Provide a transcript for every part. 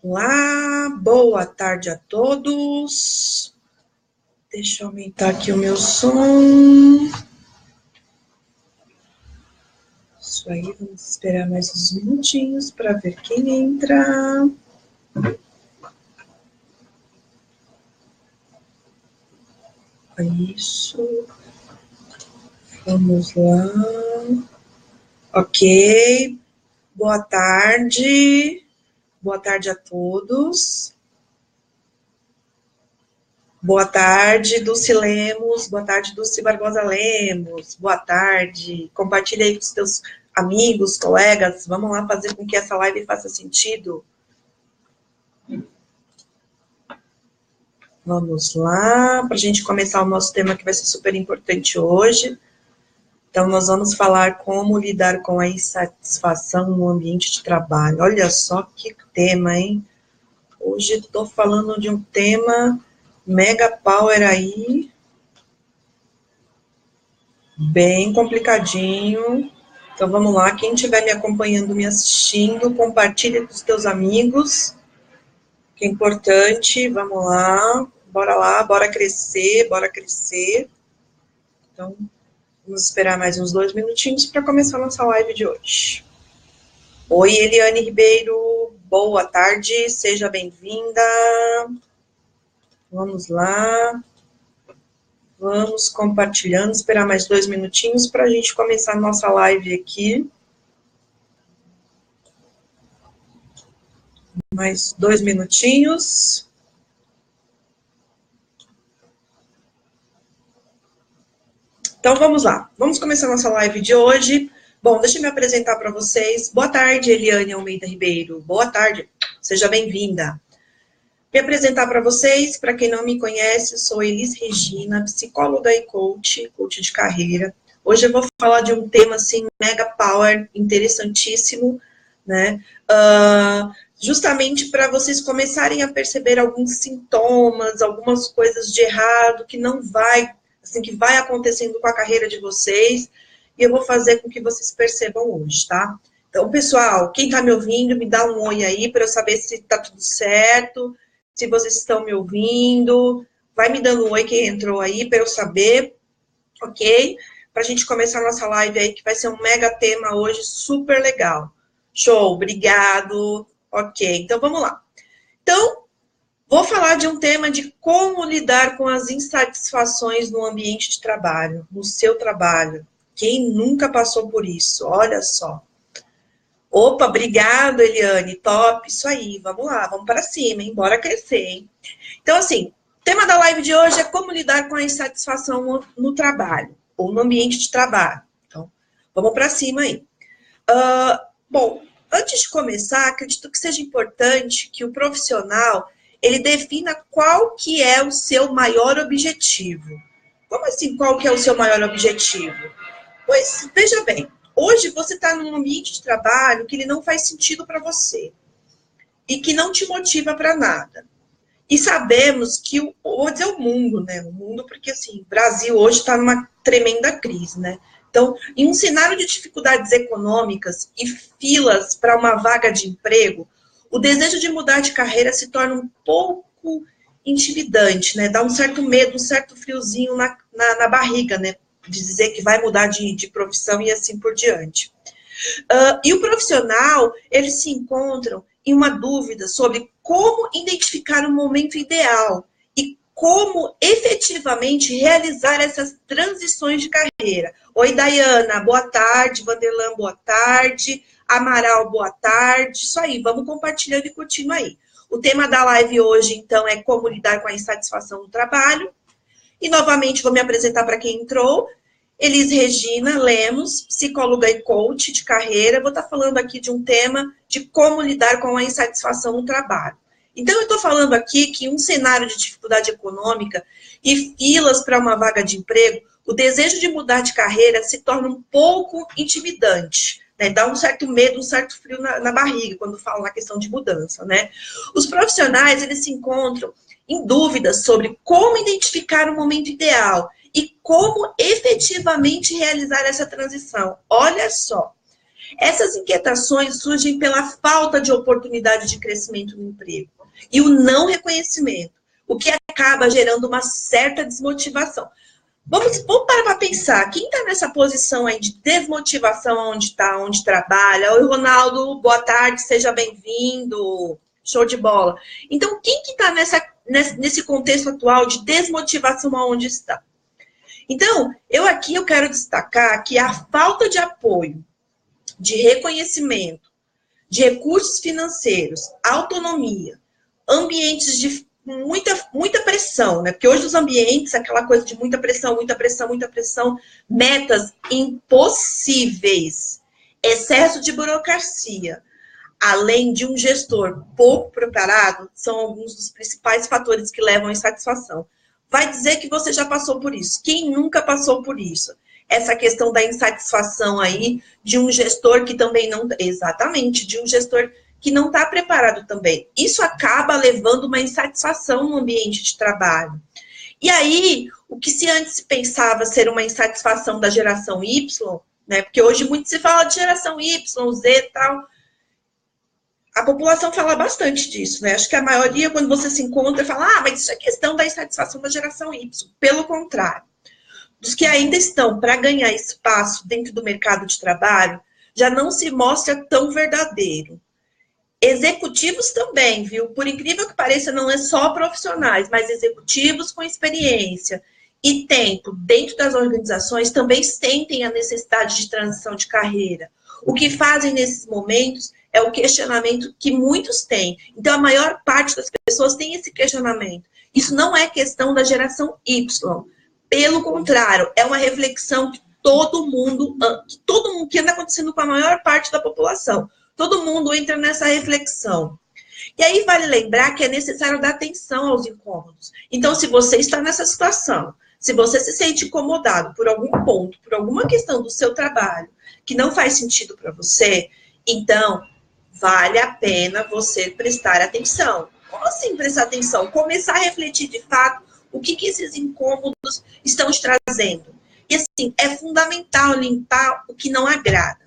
Olá, boa tarde a todos. Deixa eu aumentar aqui o meu som. Isso aí, vamos esperar mais uns minutinhos para ver quem entra. Isso. Vamos lá. Ok. Boa tarde. Boa tarde a todos. Boa tarde, Dulce Lemos. Boa tarde, Dulce Barbosa Lemos. Boa tarde. Compartilha aí com os teus amigos, colegas. Vamos lá fazer com que essa live faça sentido. Vamos lá, para a gente começar o nosso tema que vai ser super importante hoje. Então, nós vamos falar como lidar com a insatisfação no ambiente de trabalho. Olha só que tema, hein? Hoje estou falando de um tema mega power aí, bem complicadinho. Então, vamos lá. Quem estiver me acompanhando, me assistindo, compartilha com os teus amigos, que é importante. Vamos lá, bora crescer, bora crescer. Então, vamos esperar mais uns 2 minutinhos para começar a nossa live de hoje. Oi, Eliane Ribeiro, boa tarde, seja bem-vinda. Vamos lá. Vamos compartilhando, esperar mais 2 minutinhos para a gente começar a nossa live aqui. Mais 2 minutinhos. Então, vamos lá. Vamos começar a nossa live de hoje. Bom, deixa eu me apresentar para vocês. Boa tarde, Eliane Almeida Ribeiro. Boa tarde, seja bem-vinda. Me apresentar para vocês, para quem não me conhece, eu sou Elis Regina, psicóloga e coach de carreira. Hoje eu vou falar de um tema, assim, mega power, interessantíssimo, né? Justamente para vocês começarem a perceber alguns sintomas, algumas coisas de errado que não vai, assim, que vai acontecendo com a carreira de vocês, e eu vou fazer com que vocês percebam hoje, tá? Então, pessoal, quem está me ouvindo, me dá um oi aí para eu saber se está tudo certo, se vocês estão me ouvindo. Vai me dando um oi quem entrou aí para eu saber, ok? Para a gente começar a nossa live aí, que vai ser um mega tema hoje, super legal. Show, obrigado. Ok, então vamos lá. Então, vou falar de um tema de como lidar com as insatisfações no ambiente de trabalho, no seu trabalho. Quem nunca passou por isso? Olha só. Opa, obrigado, Eliane, top, isso aí, vamos lá, vamos para cima, hein? Bora crescer, hein? Então, assim, o tema da live de hoje é como lidar com a insatisfação no trabalho, ou no ambiente de trabalho. Então, vamos para cima aí. Bom, antes de começar, acredito que seja importante que o profissional, ele defina qual que é o seu maior objetivo. Como assim, qual que é o seu maior objetivo? Pois, veja bem, hoje você está num ambiente de trabalho que ele não faz sentido para você e que não te motiva para nada. E sabemos que, vou dizer o mundo, né? O mundo, porque assim, o Brasil hoje está numa tremenda crise, né? Então, em um cenário de dificuldades econômicas e filas para uma vaga de emprego, o desejo de mudar de carreira se torna um pouco intimidante, né? Dá um certo medo, um certo friozinho na barriga, né? De dizer que vai mudar de profissão e assim por diante. E o profissional, eles se encontram em uma dúvida sobre como identificar o momento ideal e como efetivamente realizar essas transições de carreira. Oi, Dayana, boa tarde. Vanderlan, boa tarde. Amaral, boa tarde. Isso aí, vamos compartilhando e curtindo aí. O tema da live hoje, então, é como lidar com a insatisfação no trabalho. E, novamente, vou me apresentar para quem entrou. Elis Regina Lemos, psicóloga e coach de carreira. Vou estar falando aqui de um tema de como lidar com a insatisfação no trabalho. Então, eu estou falando aqui que em um cenário de dificuldade econômica e filas para uma vaga de emprego, o desejo de mudar de carreira se torna um pouco intimidante, né? Dá um certo medo, um certo frio na barriga quando falam na questão de mudança, né? Os profissionais, eles se encontram em dúvidas sobre como identificar o momento ideal e como efetivamente realizar essa transição. Olha só, Essas inquietações surgem pela falta de oportunidade de crescimento no emprego e o não reconhecimento, o que acaba gerando uma certa desmotivação. Vamos parar para pensar, quem está nessa posição aí de desmotivação onde está, onde trabalha? Oi, Ronaldo, boa tarde, seja bem-vindo, show de bola. Então, quem que está nesse contexto atual de desmotivação aonde está? Então, eu quero destacar que a falta de apoio, de reconhecimento, de recursos financeiros, autonomia, ambientes de muita pressão, né? Porque hoje os ambientes, aquela coisa de muita pressão, metas impossíveis, excesso de burocracia, além de um gestor pouco preparado, são alguns dos principais fatores que levam à insatisfação. Vai dizer que você já passou por isso. Quem nunca passou por isso? Essa questão da insatisfação aí de um gestor que também não... Exatamente, de um gestor que não está preparado também. Isso acaba levando uma insatisfação no ambiente de trabalho. E aí, o que se antes pensava ser uma insatisfação da geração Y, né? Porque hoje muito se fala de geração Y, Z e tal. A população fala bastante disso, né? Acho que a maioria, quando você se encontra, fala, mas isso é questão da insatisfação da geração Y. Pelo contrário, dos que ainda estão para ganhar espaço dentro do mercado de trabalho, já não se mostra tão verdadeiro. Executivos também, viu? Por incrível que pareça, não é só profissionais, mas executivos com experiência e tempo dentro das organizações também sentem a necessidade de transição de carreira. O que fazem nesses momentos é o questionamento que muitos têm. Então, a maior parte das pessoas tem esse questionamento. Isso não é questão da geração Y. Pelo contrário, é uma reflexão que todo mundo que anda acontecendo com a maior parte da população. Todo mundo entra nessa reflexão. E aí vale lembrar que é necessário dar atenção aos incômodos. Então, se você está nessa situação, se você se sente incomodado por algum ponto, por alguma questão do seu trabalho que não faz sentido para você, então vale a pena você prestar atenção. Como assim prestar atenção? Começar a refletir de fato o que esses incômodos estão te trazendo. E assim, é fundamental limpar o que não agrada.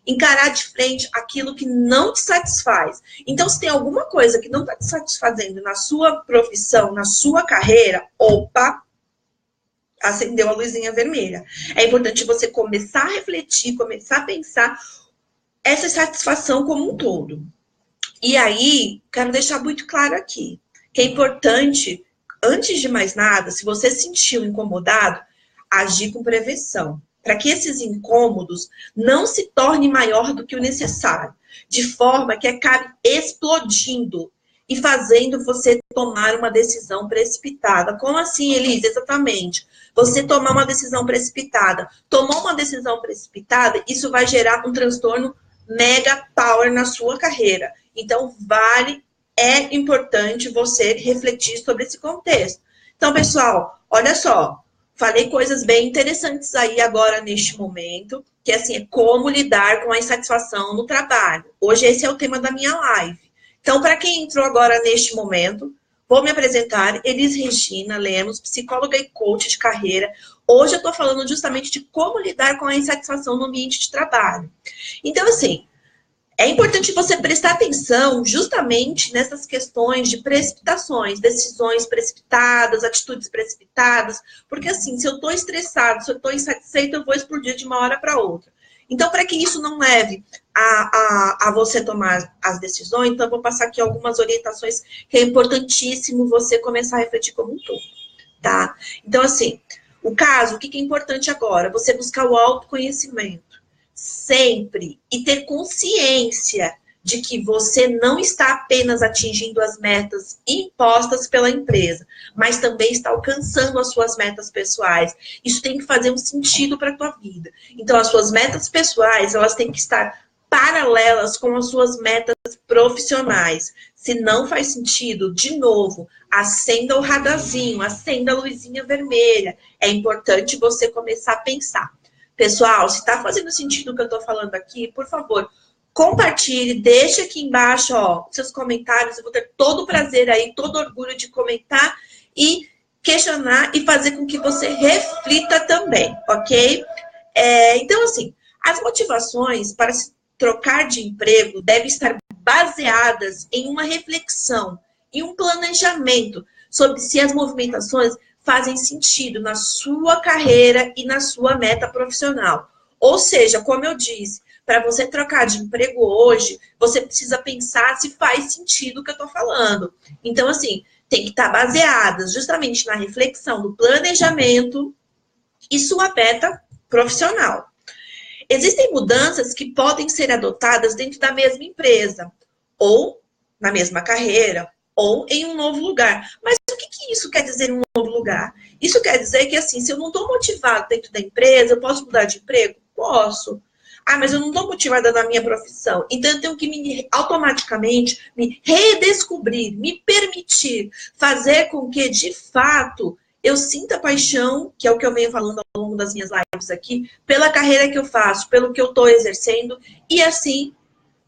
Encarar de frente aquilo que não te satisfaz. Então, se tem alguma coisa que não está te satisfazendo na sua profissão, na sua carreira, opa, acendeu a luzinha vermelha. É importante você começar a refletir, começar a pensar essa satisfação como um todo. E aí, quero deixar muito claro aqui, que é importante, antes de mais nada, se você se sentiu incomodado, agir com prevenção, para que esses incômodos não se tornem maior do que o necessário, de forma que acabe explodindo e fazendo você tomar uma decisão precipitada. Como assim, Elisa? Exatamente. Você tomar uma decisão precipitada. Tomou uma decisão precipitada, isso vai gerar um transtorno mega power na sua carreira. Então, é importante você refletir sobre esse contexto. Então, pessoal, olha só. Falei coisas bem interessantes aí agora neste momento, que assim, é como lidar com a insatisfação no trabalho. Hoje esse é o tema da minha live. Então, para quem entrou agora neste momento, vou me apresentar, Elis Regina Lemos, psicóloga e coach de carreira. Hoje eu estou falando justamente de como lidar com a insatisfação no ambiente de trabalho. Então, assim, é importante você prestar atenção justamente nessas questões de precipitações, decisões precipitadas, atitudes precipitadas, porque assim, se eu estou estressado, se eu estou insatisfeito, eu vou explodir de uma hora para outra. Então, para que isso não leve a você tomar as decisões, então eu vou passar aqui algumas orientações que é importantíssimo você começar a refletir como um todo, tá? Então, assim, o que é importante agora? Você buscar o autoconhecimento. Sempre, e ter consciência de que você não está apenas atingindo as metas impostas pela empresa, mas também está alcançando as suas metas pessoais. Isso tem que fazer um sentido para a tua vida. Então, as suas metas pessoais, elas têm que estar paralelas com as suas metas profissionais. Se não faz sentido, de novo, acenda o radarzinho, acenda a luzinha vermelha. É importante você começar a pensar. Pessoal, se está fazendo sentido o que eu estou falando aqui, por favor, compartilhe, deixa aqui embaixo, ó, seus comentários. Eu vou ter todo o prazer aí, todo orgulho de comentar e questionar e fazer com que você reflita também, ok? Então, assim, as motivações para se trocar de emprego devem estar baseadas em uma reflexão e um planejamento sobre se as movimentações fazem sentido na sua carreira e na sua meta profissional. Ou seja, como eu disse, para você trocar de emprego hoje, você precisa pensar se faz sentido o que eu estou falando. Então, assim, tem que estar baseadas justamente na reflexão do planejamento e sua meta profissional. Existem mudanças que podem ser adotadas dentro da mesma empresa, ou na mesma carreira, ou em um novo lugar. Mas o que isso quer dizer em um novo lugar? Isso quer dizer que, assim, se eu não estou motivado dentro da empresa, eu posso mudar de emprego? Posso. Ah, mas eu não estou motivada na minha profissão. Então, eu tenho que automaticamente me redescobrir, me permitir fazer com que, de fato, eu sinta paixão, que é o que eu venho falando ao longo das minhas lives aqui, pela carreira que eu faço, pelo que eu estou exercendo, e assim,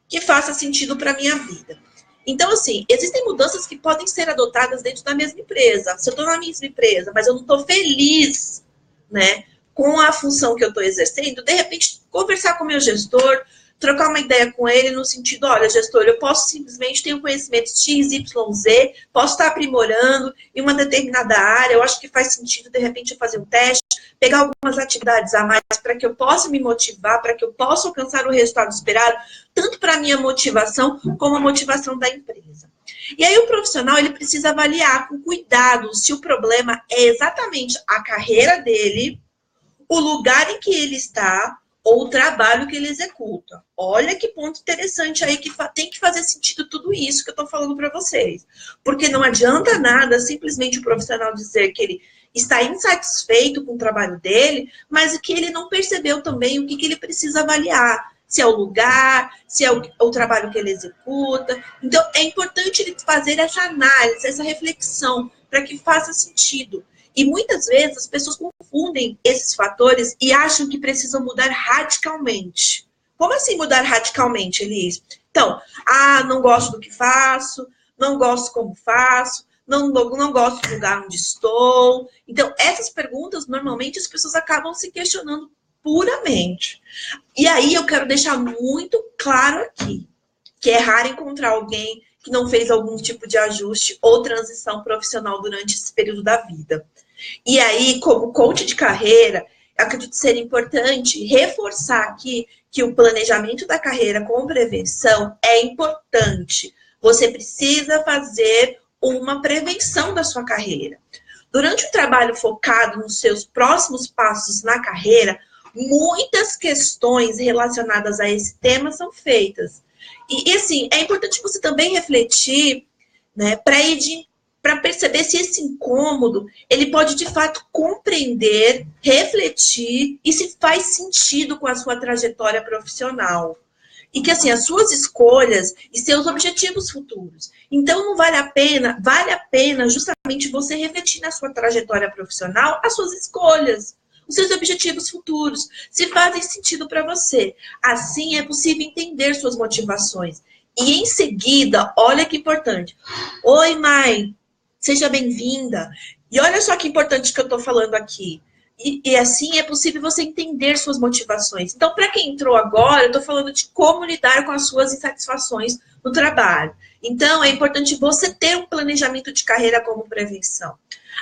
que faça sentido para a minha vida. Então, assim, existem mudanças que podem ser adotadas dentro da mesma empresa. Se eu estou na mesma empresa, mas eu não estou feliz, né, com a função que eu estou exercendo, de repente, conversar com o meu gestor, trocar uma ideia com ele no sentido, olha, gestor, eu posso simplesmente ter um conhecimento X, Y, Z, posso estar aprimorando em uma determinada área, eu acho que faz sentido, de repente, eu fazer um teste, pegar algumas atividades a mais para que eu possa me motivar, para que eu possa alcançar o resultado esperado, tanto para a minha motivação, como a motivação da empresa. E aí o profissional, ele precisa avaliar com cuidado se o problema é exatamente a carreira dele, o lugar em que ele está, ou o trabalho que ele executa. Olha que ponto interessante aí, que tem que fazer sentido tudo isso que eu estou falando para vocês. Porque não adianta nada simplesmente o profissional dizer que ele está insatisfeito com o trabalho dele, mas que ele não percebeu também o que ele precisa avaliar. Se é o lugar, se é o trabalho que ele executa. Então, é importante ele fazer essa análise, essa reflexão, para que faça sentido. E muitas vezes as pessoas confundem esses fatores e acham que precisam mudar radicalmente. Como assim mudar radicalmente, Elis? Então, não gosto do que faço, não gosto como faço, não gosto do lugar onde estou. Então, essas perguntas, normalmente, as pessoas acabam se questionando puramente. E aí, eu quero deixar muito claro aqui, que é raro encontrar alguém que não fez algum tipo de ajuste ou transição profissional durante esse período da vida. E aí, como coach de carreira, acredito ser importante reforçar aqui que o planejamento da carreira com prevenção é importante. Você precisa fazer uma prevenção da sua carreira. Durante o trabalho focado nos seus próximos passos na carreira, muitas questões relacionadas a esse tema são feitas. E assim, é importante você também refletir, né, para perceber se esse incômodo, ele pode, de fato, compreender, refletir e se faz sentido com a sua trajetória profissional. E que, assim, as suas escolhas e seus objetivos futuros. Então, não vale a pena justamente você refletir na sua trajetória profissional as suas escolhas, os seus objetivos futuros, se fazem sentido para você. Assim, é possível entender suas motivações. E, em seguida, olha que importante. Oi, Mai. Seja bem-vinda. E olha só que importante que eu estou falando aqui. E assim é possível você entender suas motivações. Então, para quem entrou agora, eu estou falando de como lidar com as suas insatisfações no trabalho. Então, é importante você ter um planejamento de carreira como prevenção.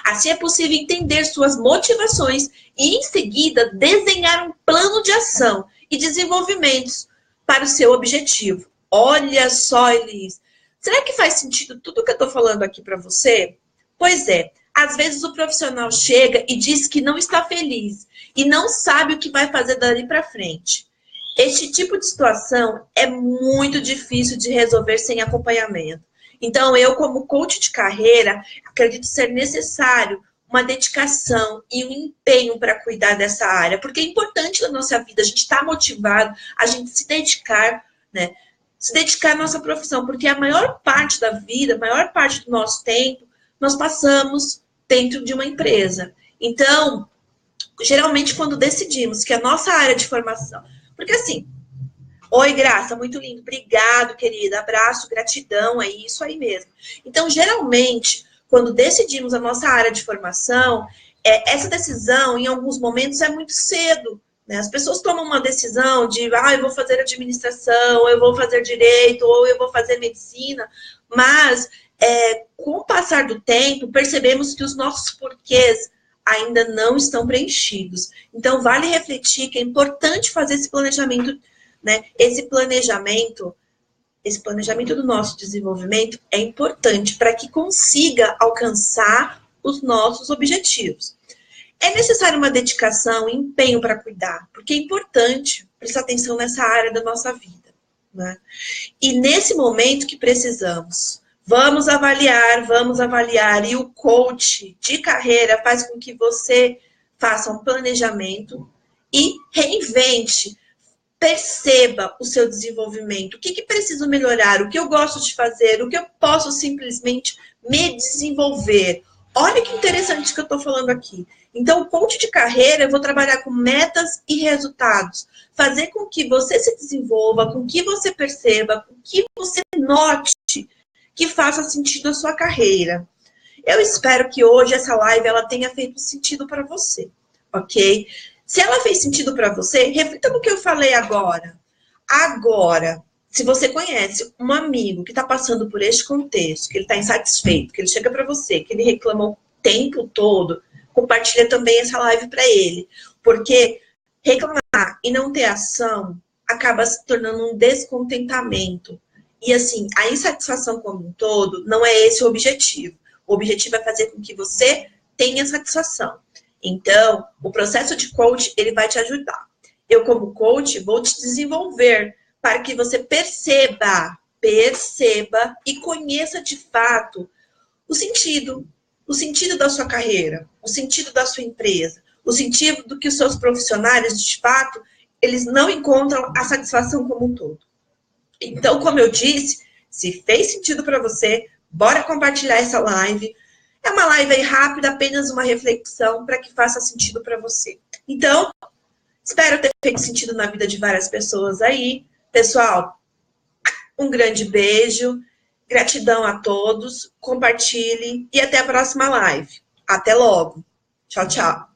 Assim é possível entender suas motivações e, em seguida, desenhar um plano de ação e desenvolvimentos para o seu objetivo. Olha só, Elis. Será que faz sentido tudo que eu estou falando aqui para você? Pois é, às vezes o profissional chega e diz que não está feliz e não sabe o que vai fazer dali para frente. Este tipo de situação é muito difícil de resolver sem acompanhamento. Então, eu, como coach de carreira, acredito ser necessário uma dedicação e um empenho para cuidar dessa área, porque é importante na nossa vida a gente estar motivado, a gente se dedicar, né? Se dedicar à nossa profissão, porque a maior parte da vida, a maior parte do nosso tempo, nós passamos dentro de uma empresa. Então, geralmente, quando decidimos que a nossa área de formação... Porque assim, oi, Graça, muito lindo, obrigado, querida, abraço, gratidão, é isso aí mesmo. Então, geralmente, quando decidimos a nossa área de formação, essa decisão, em alguns momentos, é muito cedo, né? As pessoas tomam uma decisão de, eu vou fazer administração, ou eu vou fazer direito, ou eu vou fazer medicina, mas com o passar do tempo, percebemos que os nossos porquês ainda não estão preenchidos. Então, vale refletir que é importante fazer esse planejamento, né? Esse planejamento do nosso desenvolvimento é importante para que consiga alcançar os nossos objetivos. É necessário uma dedicação e empenho para cuidar, porque é importante prestar atenção nessa área da nossa vida, né? E nesse momento que precisamos, vamos avaliar, e o coach de carreira faz com que você faça um planejamento e reinvente, perceba o seu desenvolvimento, o que preciso melhorar, o que eu gosto de fazer, o que eu posso simplesmente me desenvolver. Olha que interessante que eu estou falando aqui. Então, o coach de carreira, eu vou trabalhar com metas e resultados. Fazer com que você se desenvolva, com que você perceba, com que você note que faça sentido a sua carreira. Eu espero que hoje essa live ela tenha feito sentido para você, ok? Se ela fez sentido para você, reflita no que eu falei agora. Agora, se você conhece um amigo que está passando por este contexto, que ele está insatisfeito, que ele chega para você, que ele reclama o tempo todo, compartilha também essa live para ele. Porque reclamar e não ter ação acaba se tornando um descontentamento. E assim, a insatisfação como um todo não é esse o objetivo. O objetivo é fazer com que você tenha satisfação. Então, o processo de coach, ele vai te ajudar. Eu, como coach, vou te desenvolver para que você perceba e conheça de fato o sentido da sua carreira, o sentido da sua empresa, o sentido do que os seus profissionais, de fato, eles não encontram a satisfação como um todo. Então, como eu disse, se fez sentido para você, bora compartilhar essa live. É uma live aí rápida, apenas uma reflexão para que faça sentido para você. Então, espero ter feito sentido na vida de várias pessoas aí. Pessoal, um grande beijo, gratidão a todos, compartilhe e até a próxima live. Até logo. Tchau, tchau.